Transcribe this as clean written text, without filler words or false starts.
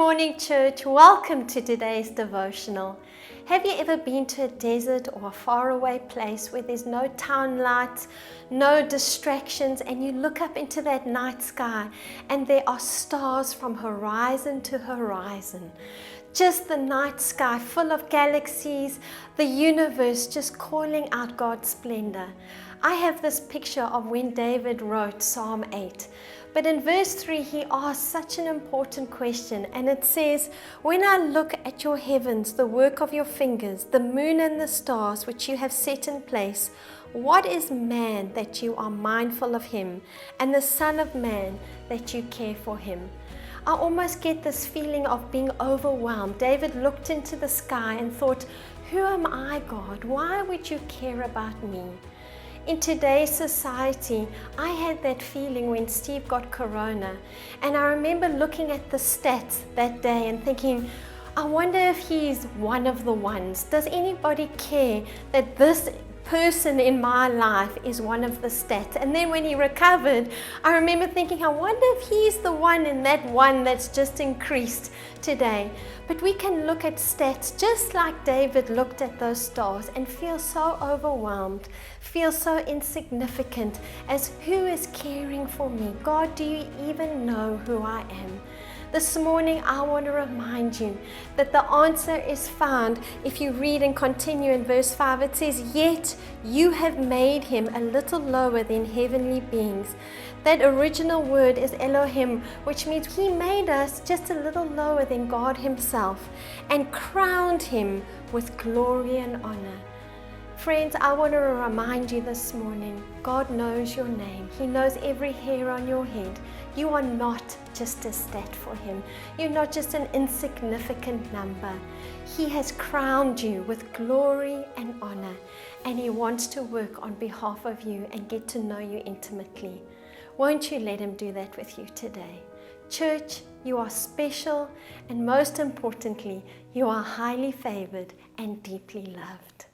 morning, church. Welcome to today's devotional. Have you ever been to a desert or a faraway place where there's no town lights, no distractions, and you look up into that night sky and there are stars from horizon to horizon? Just the night sky full of galaxies, the universe just calling out God's splendor. I have this picture of when David wrote Psalm 8. But in verse 3, he asks such an important question, and it says, "When I look at your heavens, the work of your fingers, the moon and the stars which you have set in place, what is man that you are mindful of him, and the Son of Man that you care for him?" I almost get this feeling of being overwhelmed. David looked into the sky and thought, "Who am I, God? Why would you care about me?" In today's society, I had that feeling when Steve got corona, and I remember looking at the stats that day and thinking, I wonder if he's one of the ones. Does anybody care that this person in my life is one of the stats? And then when he recovered, I remember thinking, I wonder if he's the one in that one that's just increased today. But we can look at stats just like David looked at those stars and feel so overwhelmed, feel so insignificant as who is caring for me? God, do you even know who I am? This morning, I want to remind you that the answer is found if you read and continue in verse 5. It says, "Yet you have made him a little lower than heavenly beings." That original word is Elohim, which means he made us just a little lower than God himself and crowned him with glory and honor. Friends, I want to remind you this morning, God knows your name. He knows every hair on your head. You are not just a stat for him. You're not just an insignificant number. He has crowned you with glory and honor, and he wants to work on behalf of you and get to know you intimately. Won't you let him do that with you today? Church, you are special, and most importantly, you are highly favored and deeply loved.